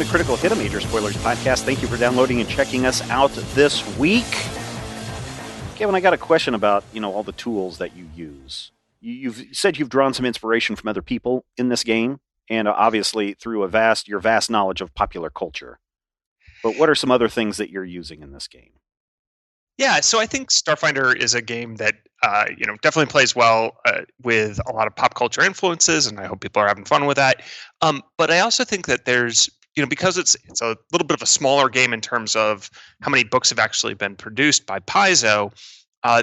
to Critical Hit, a Major Spoilers podcast. Thank you for downloading and checking us out this week. Kevin, I got a question about, all the tools that you use. You've said you've drawn some inspiration from other people in this game, and obviously through your vast knowledge of popular culture. But what are some other things that you're using in this game? Yeah, so I think Starfinder is a game that definitely plays well with a lot of pop culture influences, and I hope people are having fun with that. But I also think that there's, because it's a little bit of a smaller game in terms of how many books have actually been produced by Paizo.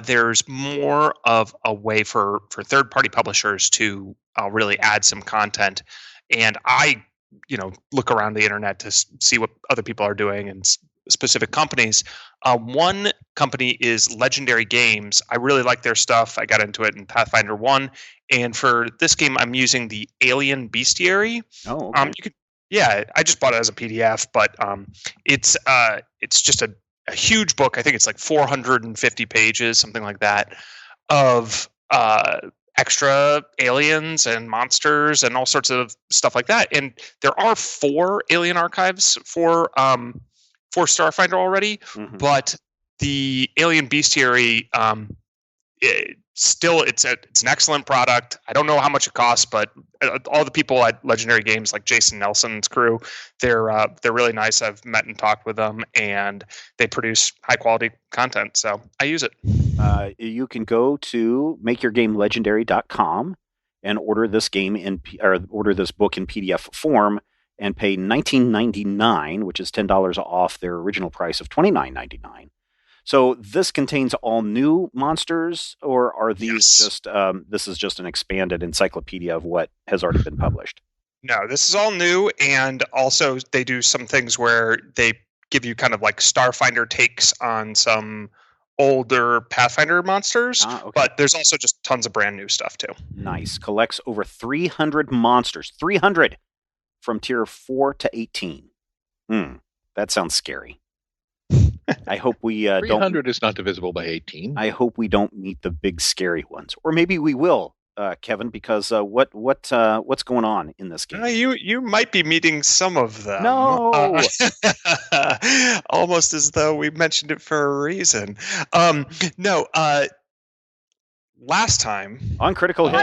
There's more of a way for third-party publishers to really add some content, and I look around the internet to see what other people are doing and specific companies. One company is Legendary Games. I really like their stuff. I got into it in Pathfinder 1. And for this game, I'm using the Alien Bestiary. Oh, okay. I just bought it as a PDF, but it's just a huge book. I think it's like 450 pages, something like that, of extra aliens and monsters and all sorts of stuff like that. And there are 4 alien archives for Starfinder already, but the Alien Bestiary, it's an excellent product. I don't know how much it costs, but all the people at Legendary Games, like Jason Nelson's crew, they're really nice. I've met and talked with them, and they produce high quality content. So I use it. You can go to makeyourgamelegendary.com and order this order this book in PDF form and pay $19.99, which is $10 off their original price of $29.99. So this contains all new monsters, or are these this is just an expanded encyclopedia of what has already been published? No, this is all new, and also they do some things where they give you kind of like Starfinder takes on some older Pathfinder monsters, okay. But there's also just tons of brand new stuff too. Nice. Collects over 300 monsters. 300! From tier 4 to 18. That sounds scary. I hope we 300 is not divisible by 18. I hope we don't meet the big scary ones, or maybe we will, Kevin. Because what's going on in this game? You might be meeting some of them. No, almost as though we mentioned it for a reason. No. Last time on Critical Hit.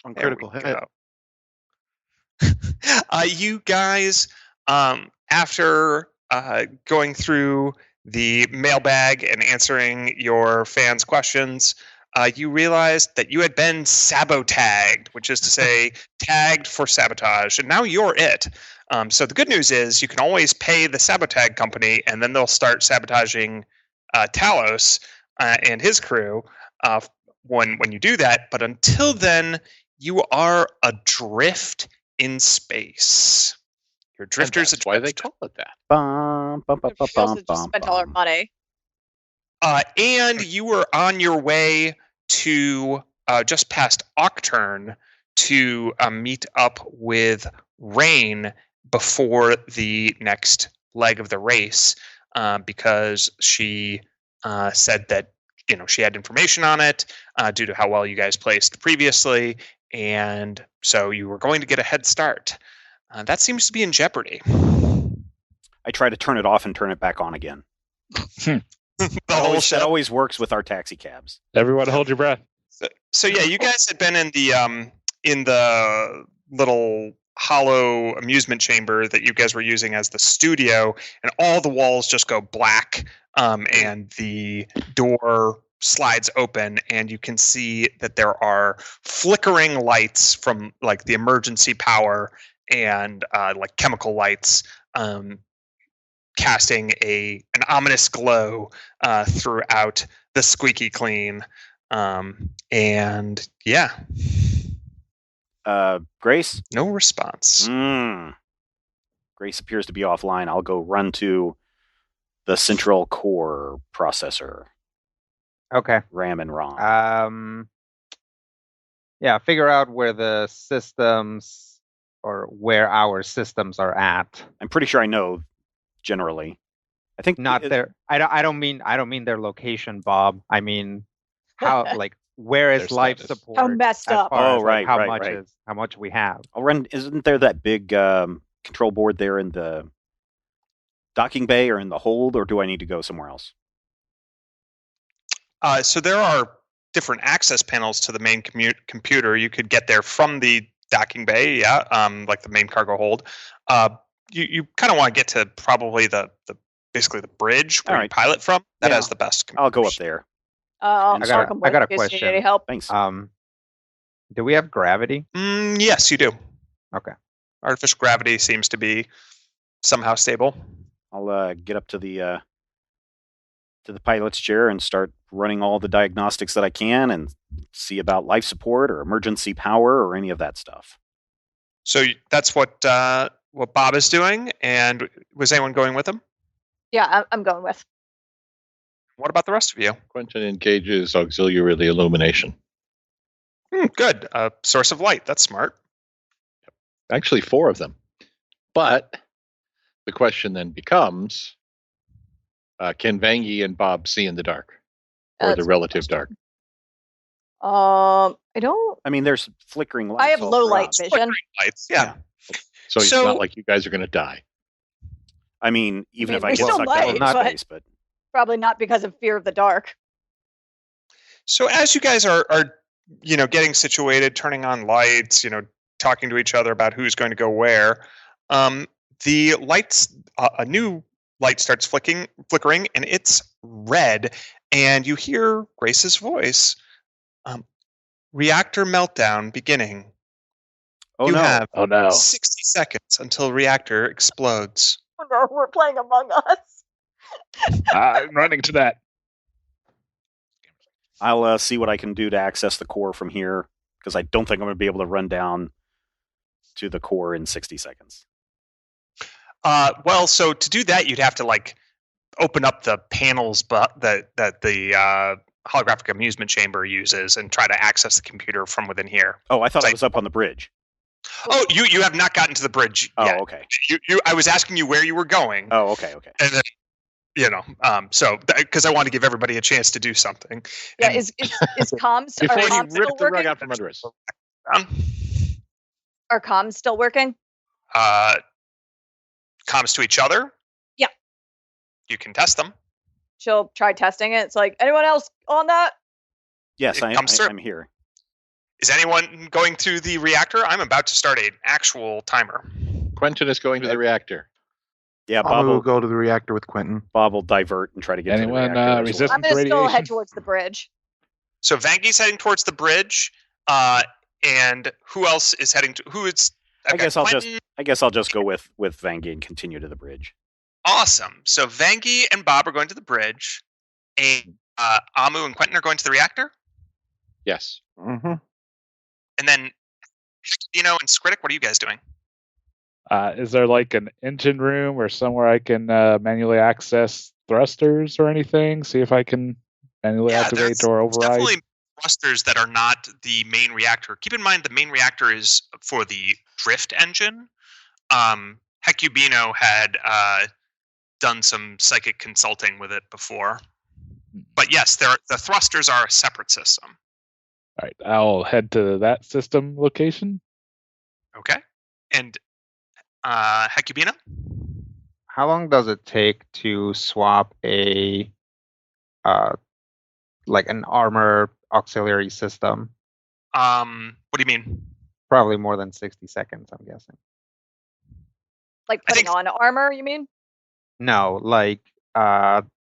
On Critical Hit. You guys, after going through the mailbag and answering your fans' questions, you realized that you had been sabotagged, which is to say tagged for sabotage, and now you're it. So the good news is you can always pay the sabotag company, and then they'll start sabotaging Talos and his crew when you do that. But until then, you are adrift in space. Your drifters. That's why they call it that. We also just spent all our money. And you were on your way to just past Octurne to meet up with Rain before the next leg of the race, because she said that she had information on it due to how well you guys placed previously, and so you were going to get a head start. That seems to be in jeopardy. I try to turn it off and turn it back on again. That always works with our taxi cabs. Everyone hold your breath. So yeah, you guys had been in the little hollow amusement chamber that you guys were using as the studio, and all the walls just go black, and the door slides open, and you can see that there are flickering lights from like the emergency power and like chemical lights, casting an ominous glow throughout the squeaky clean. And yeah. Grace? No response. Grace appears to be offline. I'll go run to the central core processor. Okay. RAM and ROM. Figure out where the systems or where our systems are at. I'm pretty sure I know generally. I think not their I don't mean their location, Bob. I mean how where is life support? How messed up. As far as, right, how right, much right. is how much we have. I'll run. Isn't there that big control board there in the docking bay or in the hold, or do I need to go somewhere else? So there are different access panels to the main computer. You could get there from the docking bay, like the main cargo hold. You kind of want to get to probably the basically the bridge where you pilot from. That has the best computers. I'll go up there. I got a question. Any help? Thanks. Do we have gravity? Yes, you do. Okay. Artificial gravity seems to be somehow stable. I'll get up to the pilot's chair and start running all the diagnostics that I can and see about life support or emergency power or any of that stuff. So that's what Bob is doing. And was anyone going with him? Yeah, I'm going with. What about the rest of you? Quentin engages auxiliary illumination. Good. Source of light. That's smart. Actually, 4 of them. But the question then becomes, can Vangie and Bob see in the dark? Or the relative dark? I don't. I mean, there's flickering lights. I have low light throughout. vision. Lights, yeah. So it's not like you guys are going to die. I mean, even if I we get still sucked out of might, space, but probably not because of fear of the dark. So as you guys are getting situated, turning on lights, talking to each other about who's going to go where, the lights, a new light starts flickering, and it's red, and you hear Grace's voice. Reactor meltdown beginning. Oh you no! have Oh no! 60 seconds until reactor explodes. Oh no, we're playing Among Us. I'm running to that. I'll see what I can do to access the core from here, because I don't think I'm going to be able to run down to the core in 60 seconds. Well, so to do that, you'd have to open up the panels that the holographic amusement chamber uses and try to access the computer from within here. Oh, I thought it was up on the bridge. Oh, you have not gotten to the bridge yet. Oh, okay. I was asking you where you were going. Oh, okay. And then, so because I want to give everybody a chance to do something. Yeah, and, is comms Before you comms rip still the rug working? out from under us. Are comms still working? Comms to each other? Yeah. You can test them. She'll try testing it. It's like, anyone else on that? Yes, I'm here. Is anyone going to the reactor? I'm about to start an actual timer. Quentin is going to the reactor. Yeah, Bob will go to the reactor with Quentin. Bob will divert and try to get to the reactor. I'm going to still head towards the bridge. So Vangie's heading towards the bridge, and who else is heading to? Who is? I guess I'll just go with Vangie and continue to the bridge. Awesome. So Vangie and Bob are going to the bridge, and Amu and Quentin are going to the reactor. Yes. Mm-hmm. And then, and Skritic, what are you guys doing? Is there an engine room or somewhere I can manually access thrusters or anything? See if I can manually activate or override? Definitely thrusters that are not the main reactor. Keep in mind the main reactor is for the drift engine. Hecubino had done some psychic consulting with it before. But yes, the thrusters are a separate system. All right, I'll head to that system location. Okay. And Hecubino? How long does it take to swap an armor auxiliary system? What do you mean? Probably more than 60 seconds, I'm guessing. Like putting on armor, you mean? No,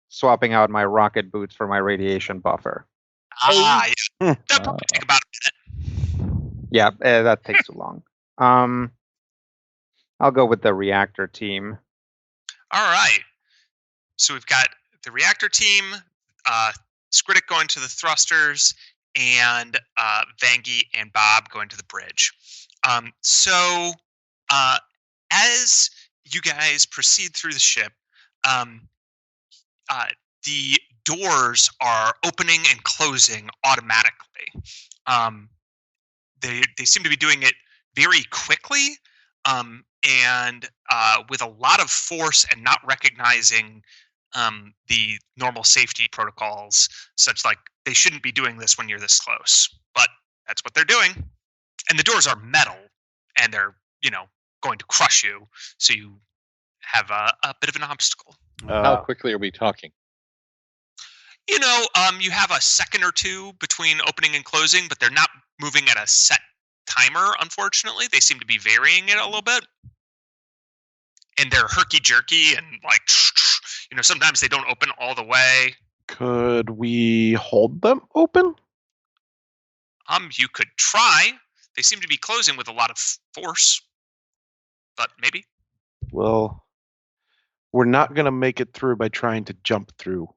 swapping out my rocket boots for my radiation buffer. Yeah. That'll probably take about a minute. Yeah, that takes too long. I'll go with the reactor team. All right. So we've got the reactor team, Skritic going to the thrusters, and Vangie and Bob going to the bridge. So as you guys proceed through the ship, the doors are opening and closing automatically. They seem to be doing it very quickly, and with a lot of force, and not recognizing the normal safety protocols, such like they shouldn't be doing this when you're this close, but that's what they're doing. And the doors are metal, and they're going to crush you. So you have a bit of an obstacle. How quickly are we talking? You know, you have a second or two between opening and closing, but they're not moving at a set timer, unfortunately. They seem to be varying it a little bit. And they're herky-jerky and like, you know, sometimes they don't open all the way. Could we hold them open? You could try. They seem to be closing with a lot of force, but maybe. Well, we're not going to make it through by trying to jump through.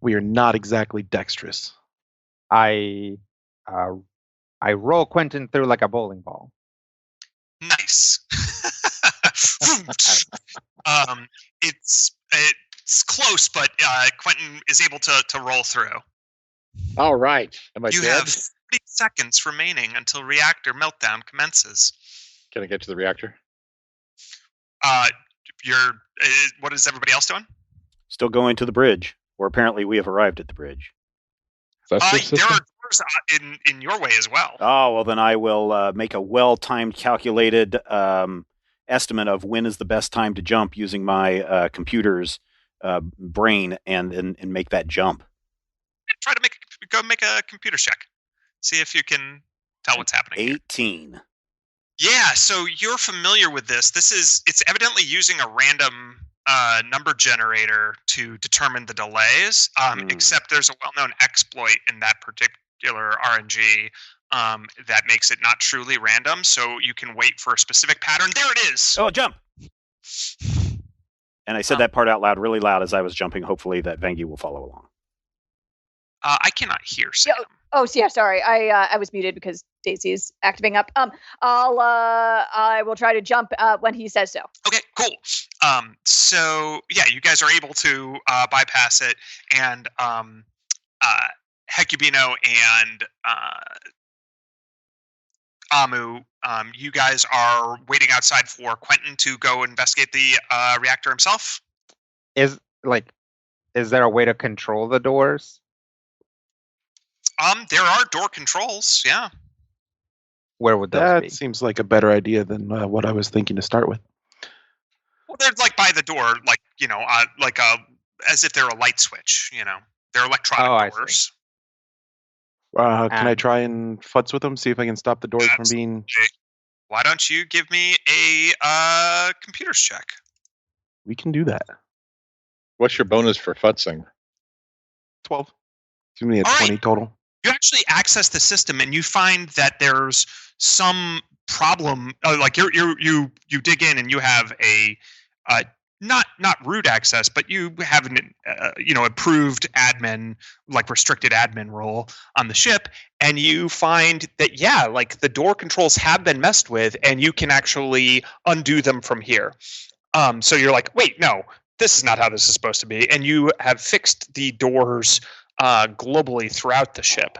We are not exactly dexterous. I roll Quentin through like a bowling ball. Nice. It's close, but Quentin is able to roll through. All right. Am I You dead? have 30 seconds remaining until reactor meltdown commences. Can I get to the reactor? What is everybody else doing? Still going to the bridge, or apparently we have arrived at the bridge. Is that your There system? are doors in your way as well. Oh, well, then I will make a well-timed, calculated estimate of when is the best time to jump using my computer's brain and make that jump. Try to make a computer check. See if you can tell what's happening. 18. Yeah, so you're familiar with this. It's evidently using a random number generator to determine the delays, except there's a well-known exploit in that particular RNG that makes it not truly random, so you can wait for a specific pattern. There it is! Oh, jump! And I said that part out loud, really loud as I was jumping. Hopefully that Vangi will follow along. I cannot hear Sam. Oh, yeah, sorry. I was muted because Daisy's activating up. I will try to jump when he says so. Okay, cool. So yeah, you guys are able to bypass it, and Hecubino and Amu, you guys are waiting outside for Quentin to go investigate the reactor himself. Is there a way to control the doors? There are door controls. Yeah. Where would those That be? seems like a better idea than what I was thinking to start with. Well, they're like by the door, like as if they're a light switch. You know, they're electronic doors. Can I try and futz with them, see if I can stop the doors from being... Why don't you give me a computers check? We can do that. What's your bonus for futzing? 12. Give me a All 20 right. total. You actually access the system and you find that there's some problem. Like you dig in and you have a not root access, but you have an approved admin, like restricted admin role on the ship, and you find that like the door controls have been messed with, and you can actually undo them from here. So you're like, wait, no, this is not how this is supposed to be, and you have fixed the doors globally throughout the ship.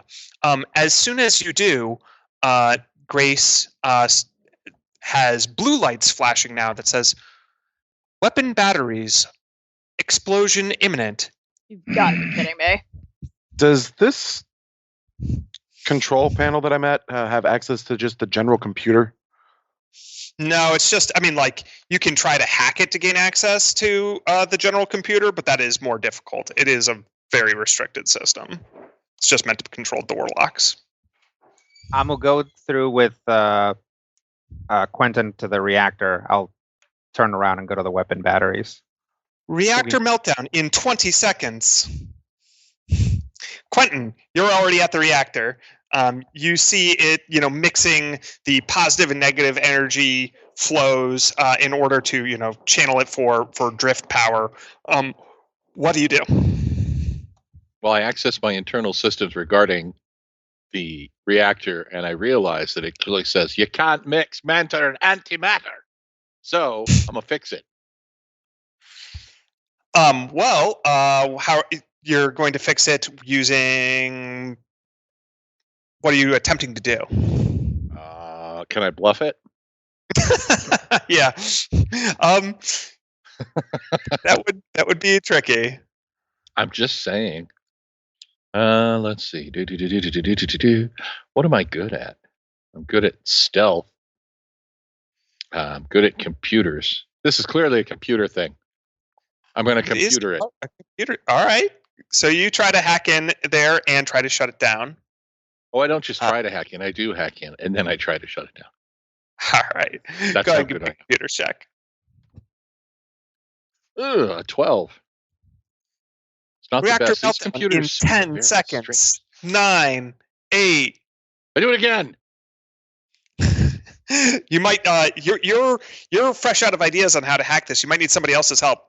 As soon as you do, Grace has blue lights flashing now that says, "Weapon batteries, explosion imminent." You've got to be kidding me. Does this control panel that I'm at have access to just the general computer? No, it's just, you can try to hack it to gain access to the general computer, but that is more difficult. It is a very restricted system. It's just meant to control door locks. I'm gonna go through with Quentin to the reactor. I'll turn around and go to the weapon batteries. Reactor meltdown in 20 seconds. Quentin, you're already at the reactor. You see it, mixing the positive and negative energy flows in order to, channel it for drift power. What do you do? Well, I access my internal systems regarding the reactor, and I realize that it clearly says you can't mix matter and antimatter. So I'm gonna fix it. How you're going to fix it using? What are you attempting to do? Can I bluff it? Yeah. That would be tricky. I'm just saying. Let's see. What am I good at? I'm good at stealth I'm good at computers. This is clearly a computer thing. I'm going to computer it. A computer. All right. So you try to hack in there and try to shut it down. Oh, I don't just try to hack in. I do hack in, and then I try to shut it down. All right. That's Go how ahead and give good me I a computer check. am. A 12. It's not Reactor the best. These melts in computers 10 very seconds. strange. 9, 8. I do it again. You might. You're fresh out of ideas on how to hack this. You might need somebody else's help.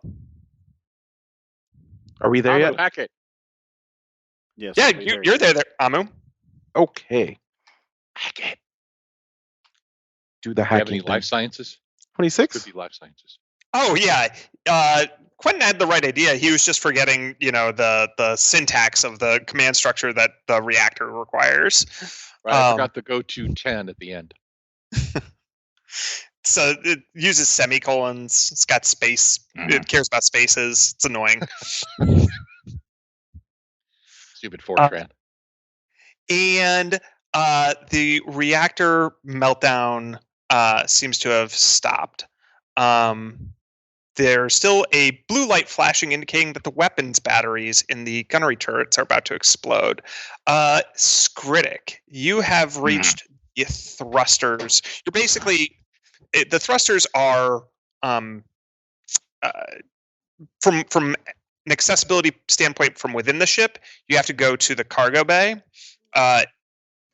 Are we there I'm yet? gonna hack it. Yes. Yeah, we there. you're there, Amu. Okay. Hack it. Do the Do you have hacking. any life sciences? 26. Could be life sciences. Oh yeah. Quentin had the right idea. He was just forgetting, the syntax of the command structure that the reactor requires. Right. I forgot the go to 10 at the end. So it uses semicolons. It's got space. It cares about spaces. It's annoying. Stupid Fortran. And the reactor meltdown seems to have stopped. There's still a blue light flashing indicating that the weapons batteries in the gunnery turrets are about to explode. Skritic, you have reached the thrusters. You're basically... The thrusters are... from an accessibility standpoint from within the ship, you have to go to the cargo bay.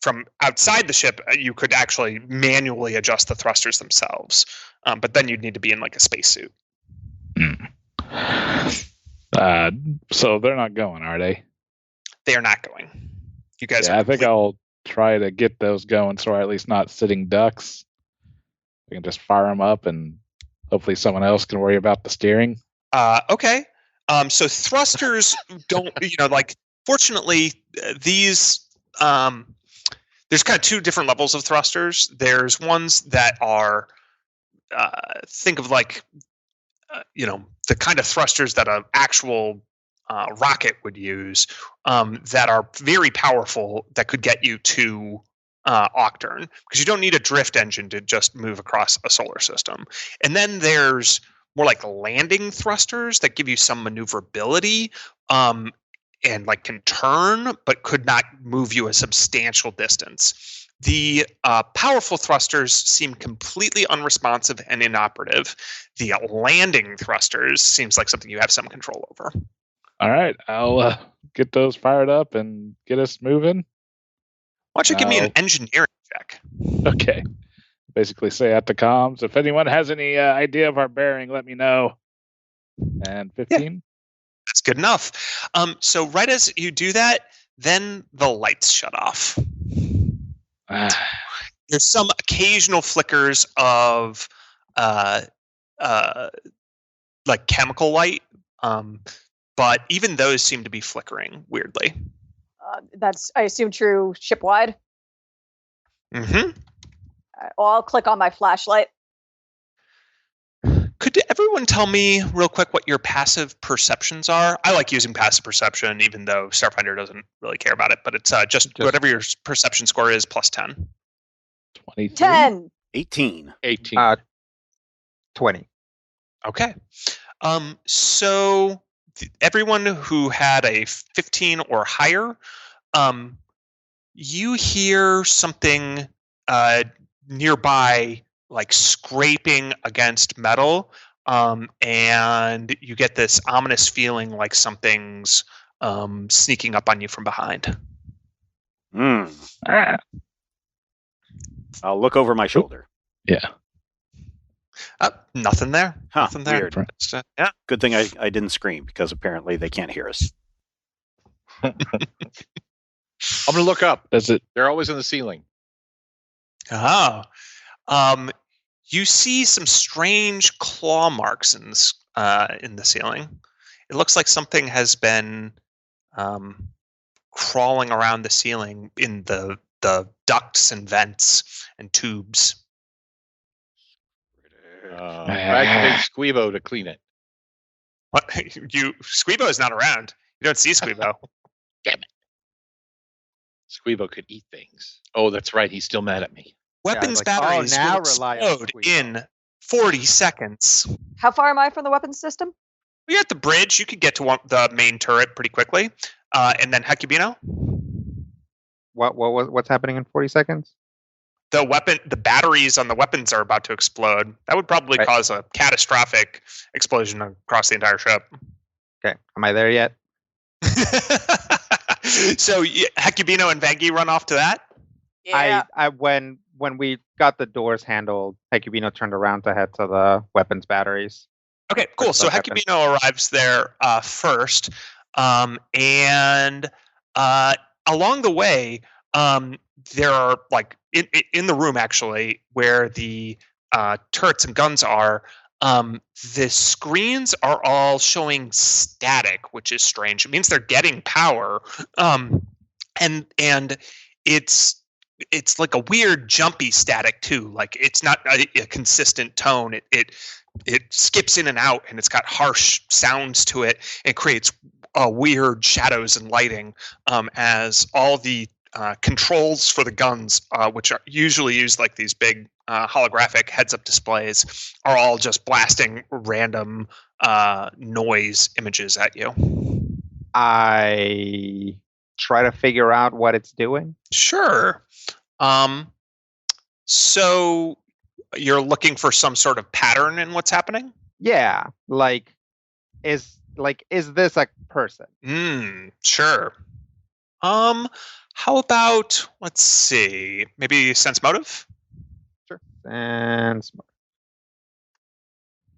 From outside the ship, you could actually manually adjust the thrusters themselves. But then you'd need to be in like a spacesuit. So they're not going, are they? They are not going. You guys Yeah, I think I'll try to get those going so we're at least not sitting ducks. We can just fire them up and hopefully someone else can worry about the steering. Okay. So thrusters don't, fortunately, these, there's kind of two different levels of thrusters. There's ones that are, think of like, the kind of thrusters that an actual rocket would use, that are very powerful, that could get you to Octern, because you don't need a drift engine to just move across a solar system. And then there's more like landing thrusters that give you some maneuverability, and like can turn, but could not move you a substantial distance. The powerful thrusters seem completely unresponsive and inoperative. The landing thrusters seems like something you have some control over. All right, I'll get those fired up and get us moving. Why don't you give me an engineering check? Okay. Basically say at the comms, if anyone has any idea of our bearing, let me know. And 15? Yeah, that's good enough. So right as you do that, then the lights shut off. There's some occasional flickers of like chemical light, but even those seem to be flickering weirdly. That's, I assume, true ship-wide. Mm-hmm. Well, I'll click on my flashlight. Could everyone tell me real quick what your passive perceptions are? I like using passive perception, even though Starfinder doesn't really care about it, but it's just whatever your perception score is plus 10. 23? 10. 18. 20. Okay. So everyone who had a 15 or higher, you hear something nearby, like scraping against metal, and you get this ominous feeling like something's sneaking up on you from behind. I'll look over my shoulder. Yeah. Nothing there. Huh, Nothing there. weird. Yeah. Good thing I didn't scream, because apparently they can't hear us. I'm going to look up. Does it? They're always in the ceiling. Oh. You see some strange claw marks in the ceiling. It looks like something has been crawling around the ceiling in the ducts and vents and tubes. Activate Squeebo to clean it. What? Squeebo is not around. You don't see Squeebo. Damn it. Squeebo could eat things. Oh, that's right. He's still mad at me. Weapons like, batteries now will rely on explode Squeebo. in 40 seconds. How far am I from the weapons system? You're at the bridge. You could get to the main turret pretty quickly. And then Hecubino? What's happening in 40 seconds? The batteries on the weapons are about to explode. That would probably cause a catastrophic explosion across the entire ship. Okay, am I there yet? So Hecubino and Vangi run off to that? Yeah. I when we got the doors handled, Hecubino turned around to head to the weapons batteries. Okay, cool. So Hecubino arrives there first. And along the way, there are in the room actually where the turrets and guns are. The screens are all showing static, which is strange. It means they're getting power, and it's like a weird jumpy static too. Like it's not a consistent tone. It skips in and out, and it's got harsh sounds to it. It creates weird shadows and lighting as all the controls for the guns, which are usually used like these big holographic heads-up displays, are all just blasting random noise images at you. I try to figure out what it's doing. Sure. So you're looking for some sort of pattern in what's happening? Yeah, is this a person? Sure. How about, let's see, maybe sense motive? Sure. Sense motive.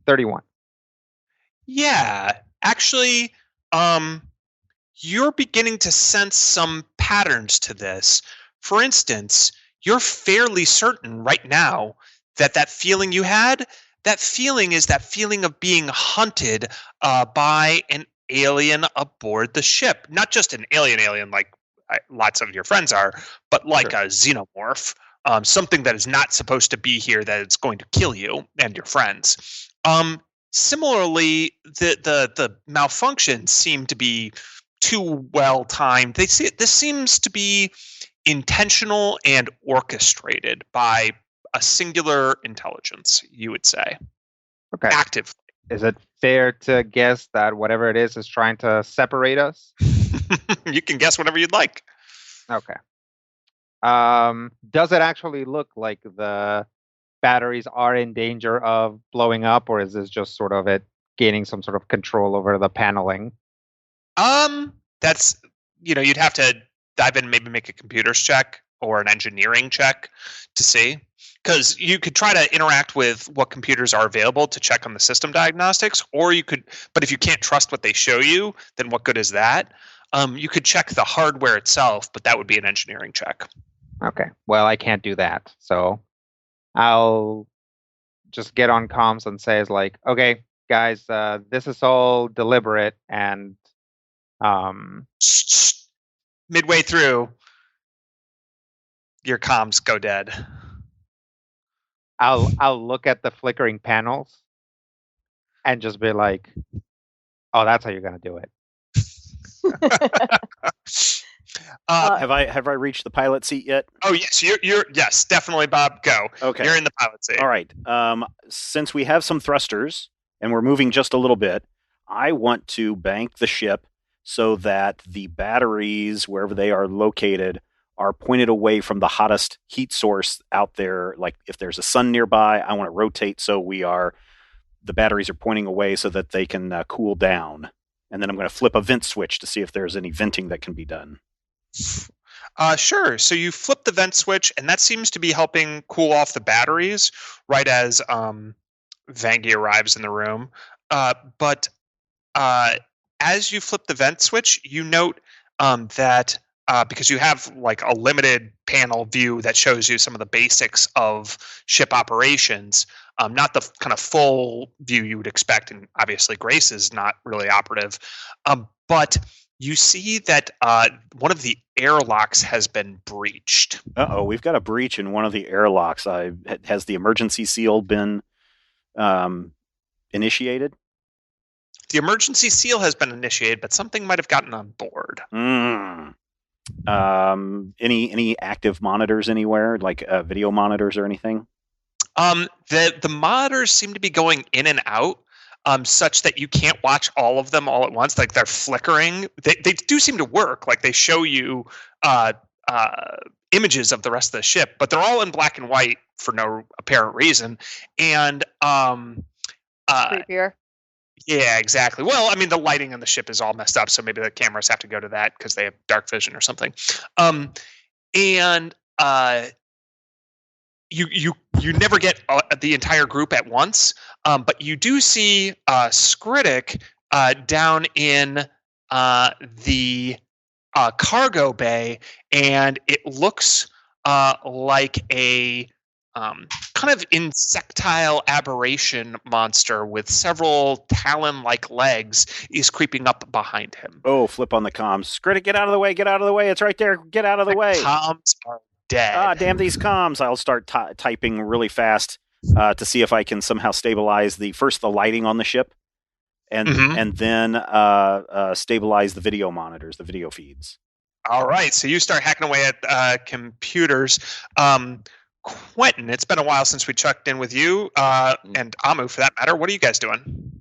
31. Yeah, actually, you're beginning to sense some patterns to this. For instance, you're fairly certain right now that feeling you had, that feeling is that feeling of being hunted by an alien aboard the ship. Not just an alien like lots of your friends are, but like a xenomorph, something that is not supposed to be here, that it's going to kill you and your friends. Similarly, the malfunctions seem to be too well timed. This seems to be intentional and orchestrated by a singular intelligence, you would say. Okay. Actively. Is it fair to guess that whatever it is trying to separate us? You can guess whatever you'd like. Okay. Does it actually look like the batteries are in danger of blowing up, or is this just sort of it gaining some sort of control over the paneling? That's, you'd have to dive in and maybe make a computers check or an engineering check to see. Because you could try to interact with what computers are available to check on the system diagnostics, or you could, but if you can't trust what they show you, then what good is that? You could check the hardware itself, but that would be an engineering check. Okay. Well, I can't do that. So I'll just get on comms and say, okay, guys, this is all deliberate, and midway through, your comms go dead. I'll look at the flickering panels and just be like, oh, that's how you're gonna do it. Have I reached the pilot seat yet? Oh yes, you're yes, definitely, Bob. Go. Okay. You're in the pilot seat. All right. Since we have some thrusters and we're moving just a little bit, I want to bank the ship so that the batteries, wherever they are located, are pointed away from the hottest heat source out there. Like if there's a sun nearby, I want to rotate so the batteries are pointing away so that they can cool down. And then I'm going to flip a vent switch to see if there's any venting that can be done. Sure. So you flip the vent switch, and that seems to be helping cool off the batteries right as Vangi arrives in the room. But as you flip the vent switch, you note that because you have like a limited panel view that shows you some of the basics of ship operations, not the kind of full view you would expect. And obviously Grace is not really operative. But you see that one of the airlocks has been breached. Uh-oh, we've got a breach in one of the airlocks. Has the emergency seal been initiated? The emergency seal has been initiated, but something might have gotten on board. Any active monitors anywhere, like video monitors or anything? The monitors seem to be going in and out, such that you can't watch all of them all at once. Like they're flickering. They do seem to work. Like they show you images of the rest of the ship, but they're all in black and white for no apparent reason. And Creepier. yeah, exactly. Well, I mean, the lighting on the ship is all messed up, so maybe the cameras have to go to that because they have dark vision or something. And you never get the entire group at once, but you do see Skritic down in the cargo bay, and it looks like a kind of insectile aberration monster with several talon-like legs is creeping up behind him. Oh, flip on the comms. Skritic, get out of the way, get out of the way. It's right there. Get out of the way. Comms are dead. Ah, damn these comms. I'll start typing really fast to see if I can somehow stabilize the lighting on the ship and then stabilize the video monitors, the video feeds. All right, so you start hacking away at computers. Quentin, it's been a while since we checked in with you, and Amu, for that matter. What are you guys doing?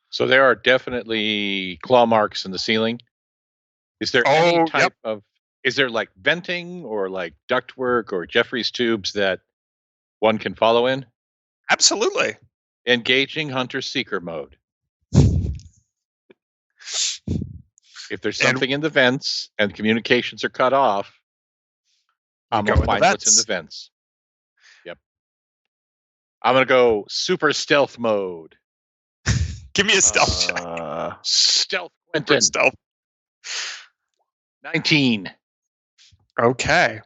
So there are definitely claw marks in the ceiling. Is there any type of... Is there like venting or like ductwork or Jeffrey's tubes that one can follow in? Absolutely. Engaging Hunter-Seeker mode. If there's something in the vents and communications are cut off, I'm going to find what's in the vents. Yep. I'm going to go super stealth mode. Give me a stealth check. Stealth Quentin. Stealth. 19. Okay.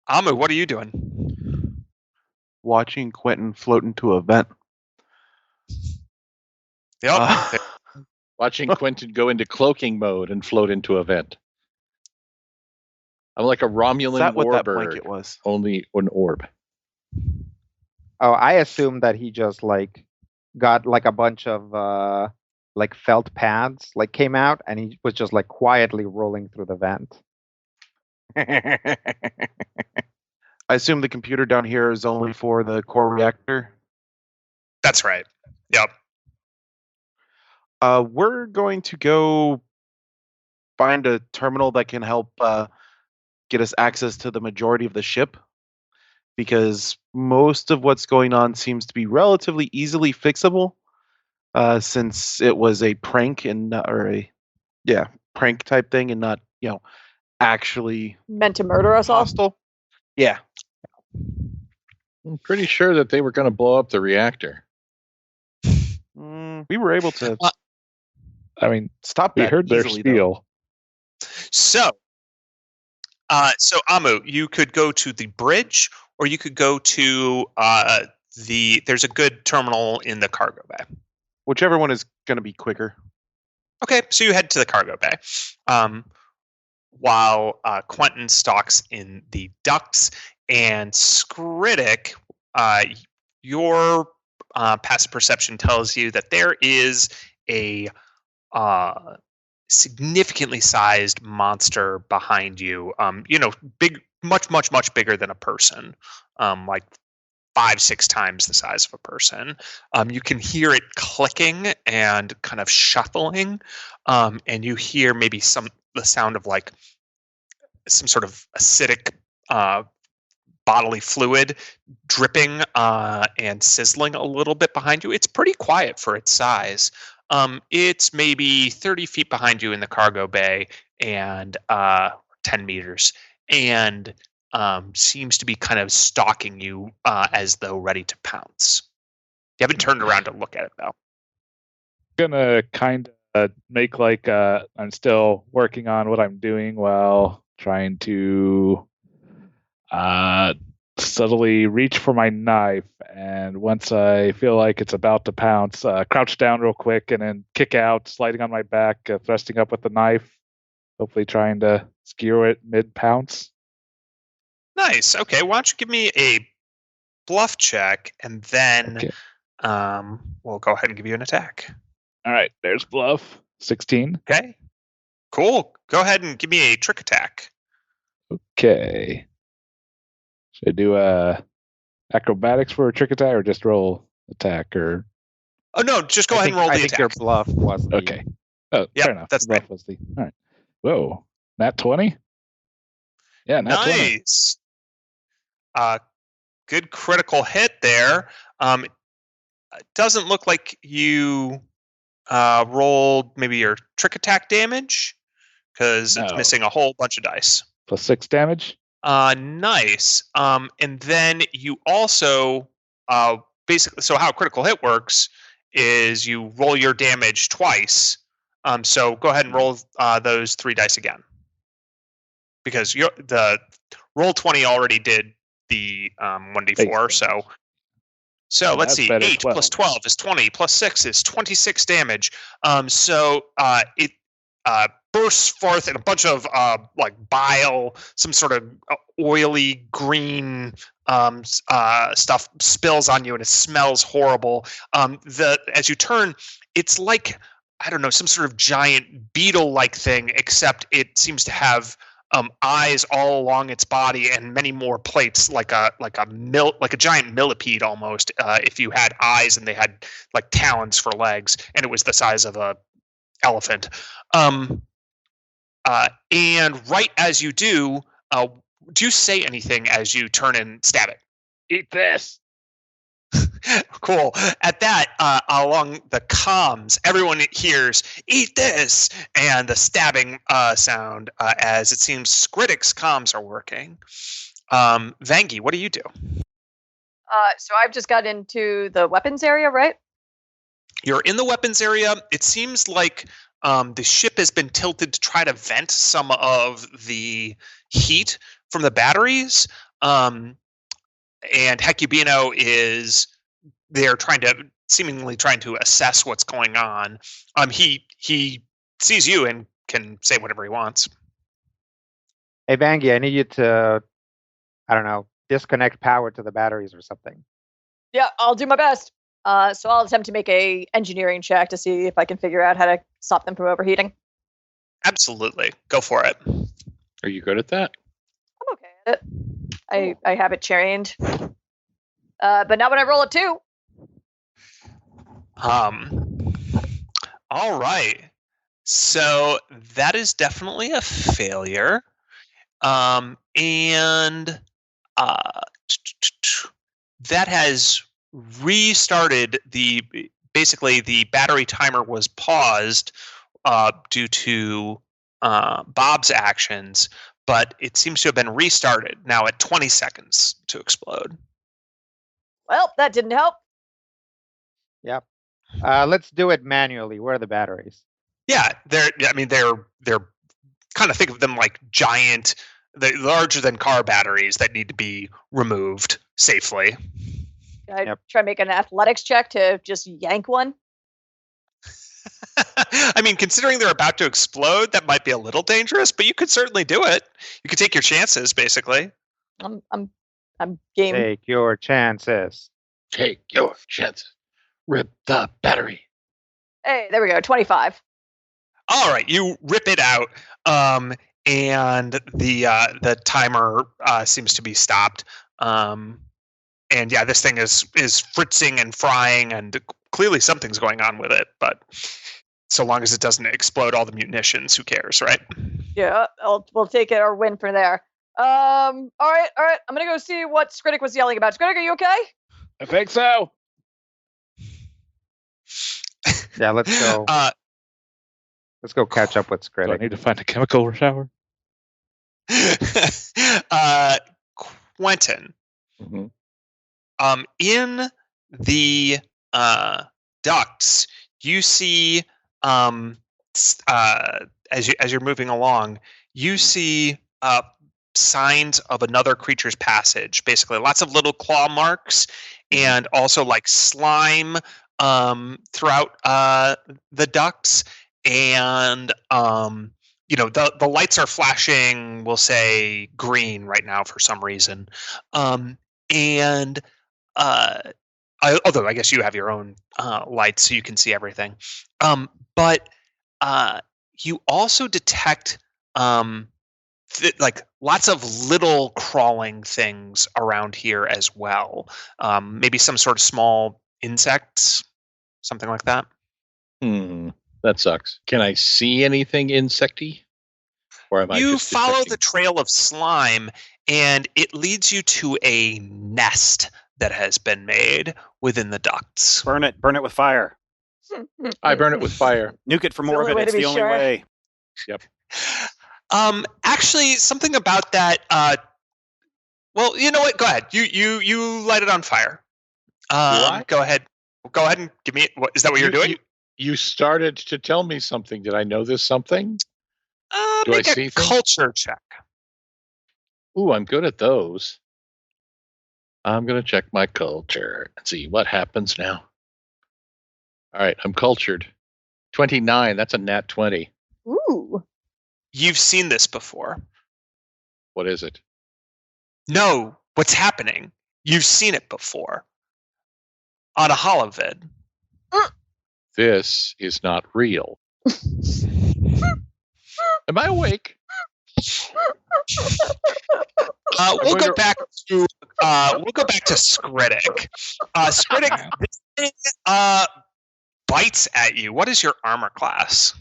Amu, what are you doing? Watching Quentin float into a vent. Yep. Watching Quentin go into cloaking mode and float into a vent. I'm like a Romulan warbird, was? Only an orb. Oh, I assume that he just like got like a bunch of like felt pads like came out, and he was just like quietly rolling through the vent. I assume the computer down here is only for the core reactor. That's right. Yep. We're going to go find a terminal that can help get us access to the majority of the ship, because most of what's going on seems to be relatively easily fixable, since it was a prank and prank type thing, and not actually meant to murder us all. Hostile. Yeah. I'm pretty sure that they were going to blow up the reactor. We were able to. I mean, stop. We heard their spiel. So Amu, you could go to the bridge, or you could go to there's a good terminal in the cargo bay. Whichever one is going to be quicker. Okay, so you head to the cargo bay. While Quentin stalks in the ducts, and Skritic, your passive perception tells you that there is a significantly sized monster behind you. Big, much bigger than a person. Like 5-6 times the size of a person. You can hear it clicking and kind of shuffling, and you hear maybe the sound of like some sort of acidic bodily fluid dripping and sizzling a little bit behind you. It's pretty quiet for its size. It's maybe 30 feet behind you in the cargo bay, and 10 meters, and seems to be kind of stalking you as though ready to pounce. You haven't turned around to look at it, though. I'm gonna kind of make like I'm still working on what I'm doing while trying to subtly reach for my knife, and once I feel like it's about to pounce, crouch down real quick and then kick out, sliding on my back, thrusting up with the knife, hopefully trying to skewer it mid-pounce. Nice. Okay, why don't you give me a bluff check, and then we'll go ahead and give you an attack. All right, there's bluff. 16. Okay. Cool. Go ahead and give me a trick attack. Okay. Should I do a acrobatics for a trick attack, or just roll attack? Or Oh no, just go ahead and roll the I think attack. your bluff was the, okay. Oh, Yep, fair enough. that's Bluff was the all right. Whoa, nat 20. Yeah, nat 20. Nice. Good critical hit there. It doesn't look like you rolled maybe your trick attack damage because it's No. missing a whole bunch of dice. Plus 6 damage. Nice. And then you also basically, so how critical hit works is you roll your damage twice. So go ahead and roll those 3 dice again, because the roll 20 already did the 1d4. So let's see. 8 plus 12 is 20. Plus 6 is 26 damage. So it bursts forth in a bunch of like bile, some sort of oily green stuff spills on you, and it smells horrible. As you turn, it's like, I don't know, some sort of giant beetle-like thing, except it seems to have eyes all along its body and many more plates, like a giant millipede almost. If you had eyes and they had like talons for legs, and it was the size of a elephant. And right as you do you say anything as you turn and stab it? Eat this. Cool. At that, along the comms, everyone hears "eat this" and the stabbing sound as it seems Skritic's comms are working. Vangi, what do you do? So I've just got into the weapons area, right? You're in the weapons area. It seems like the ship has been tilted to try to vent some of the heat from the batteries. And Hecubino is there seemingly trying to assess what's going on. He sees you and can say whatever he wants. Hey, Vangi, I need you to, I don't know, disconnect power to the batteries or something. Yeah, I'll do my best. So I'll attempt to make a engineering check to see if I can figure out how to stop them from overheating. Absolutely. Go for it. Are you good at that? I'm okay at it. I have it trained. But not when I roll a 2. All right. So that is definitely a failure. And that has restarted basically the battery timer was paused due to Bob's actions, but it seems to have been restarted now at 20 seconds to explode. Well, that didn't help. Yep. Let's do it manually. Where are the batteries? Yeah, they're kind of, think of them like giant, larger than car batteries that need to be removed safely. I try to make an athletics check to just yank one. I mean, considering they're about to explode, that might be a little dangerous, but you could certainly do it. You could take your chances, basically. I'm game. Take your chances. Take your chances. Rip the battery. Hey, there we go. 25. All right, you rip it out, and the timer seems to be stopped. And yeah, this thing is fritzing and frying, and clearly something's going on with it. But so long as it doesn't explode all the munitions, who cares, right? Yeah, we'll take it or win from there. All right. I'm gonna go see what Skritic was yelling about. Skritic, are you okay? I think so. Yeah, let's go. Let's go catch up with Do I Skritic. need to find a chemical shower? Quentin. Mm-hmm. In the ducts, you see as you're moving along, you see signs of another creature's passage. Basically, lots of little claw marks, and also like slime throughout the ducts. And the lights are flashing, we'll say green right now for some reason. And although I guess you have your own lights, so you can see everything. But you also detect like lots of little crawling things around here as well. Maybe some sort of small insects, something like that. That sucks. Can I see anything insecty? Or am I You just follow detecting- the trail of slime, and it leads you to a nest that has been made within the ducts. Burn it with fire. I burn it with fire. Nuke it for It's the more of only it. way It's to be the only sure. way. Actually, something about that. Well, you know what? Go ahead. You light it on fire. I? Go ahead. Go ahead and give me. Is that what you're doing? You started to tell me something. Did I know this something? Do Make I a see things? culture check. Ooh, I'm good at those. I'm going to check my culture and see what happens now. All right, I'm cultured. 29, that's a nat 20. Ooh. You've seen this before. What is it? No, what's happening? You've seen it before on a holovid. This is not real. Am I awake? We'll go back to Skritic. Skritic, this thing bites at you. What is your armor class?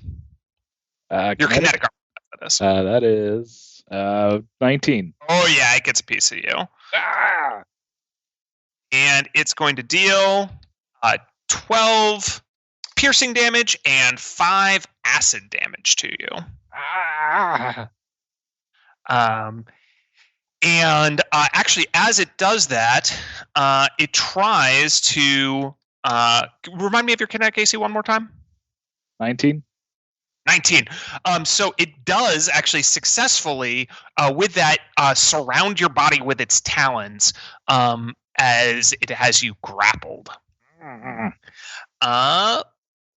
Your kinetic armor class. That is 19. Oh yeah, it gets a piece of you. And it's going to deal 12 piercing damage and 5 acid damage to you. And actually, as it does that, it tries to remind me of your kinetic AC one more time. 19. 19. So it does actually successfully, with that, surround your body with its talons as it has you grappled.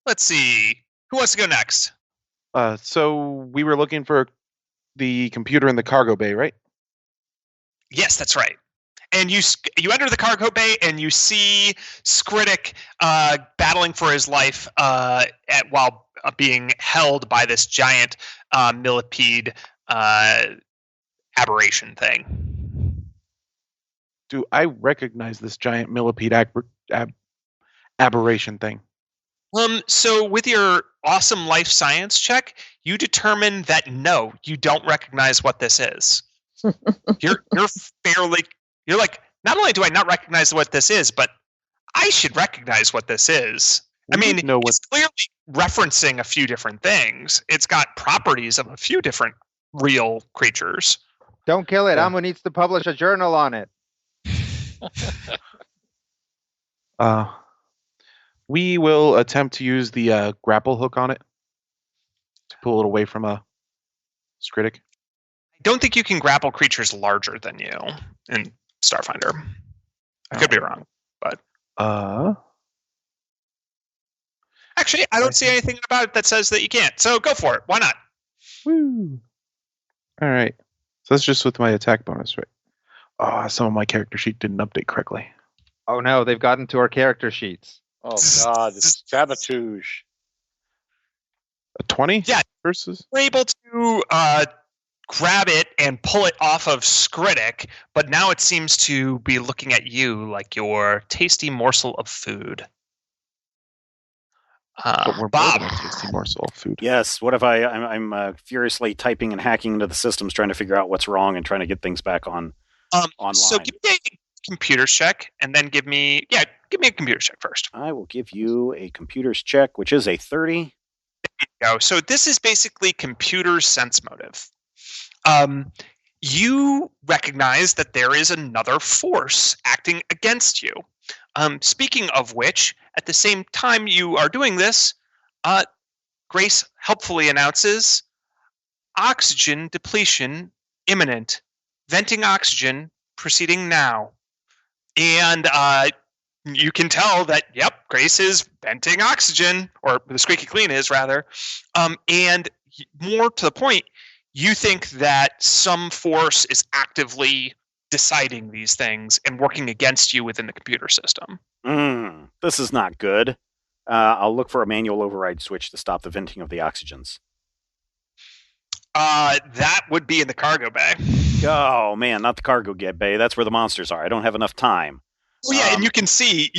Let's see. Who wants to go next? So we were looking for the computer in the cargo bay, right? Yes, that's right. And you enter the cargo bay and you see Skritic battling for his life while being held by this giant millipede aberration thing. Do I recognize this giant millipede aberration thing? So with your awesome life science check, you determine that no, you don't recognize what this is. You're like, not only do I not recognize what this is, but I should recognize what this is. I mean, it's clearly referencing a few different things. It's got properties of a few different real creatures. Don't kill it. Amo needs to publish a journal on it. We will attempt to use the grapple hook on it to pull it away from Skritic. I don't think you can grapple creatures larger than you in Starfinder. I could be wrong, but actually, I don't see anything about it that says that you can't. So go for it. Why not? Woo! All right. So that's just with my attack bonus, right? Oh, some of my character sheet didn't update correctly. Oh no, they've gotten to our character sheets. Oh God, it's sabotage. A 20? Yeah. Versus? You're able to grab it and pull it off of Skritic, but now it seems to be looking at you like your tasty morsel of food. But we're Bob. more than a tasty morsel of food. Yes. What if I'm furiously typing and hacking into the systems, trying to figure out what's wrong and trying to get things back on online. So give me a computer's check, and then give me a computer's check first. I will give you a computer's check, which is a 30. Go. So this is basically computer sense motive. You recognize that there is another force acting against you. Speaking of which, at the same time you are doing this, Grace helpfully announces oxygen depletion imminent. Venting oxygen proceeding now. And you can tell that, yep, Grace is venting oxygen, or the Squeaky Clean is, rather. And more to the point, you think that some force is actively deciding these things and working against you within the computer system. This is not good. I'll look for a manual override switch to stop the venting of the oxygens. That would be in the cargo bay. Oh man, not the cargo bay. That's where the monsters are. I don't have enough time. Well, yeah, and you can see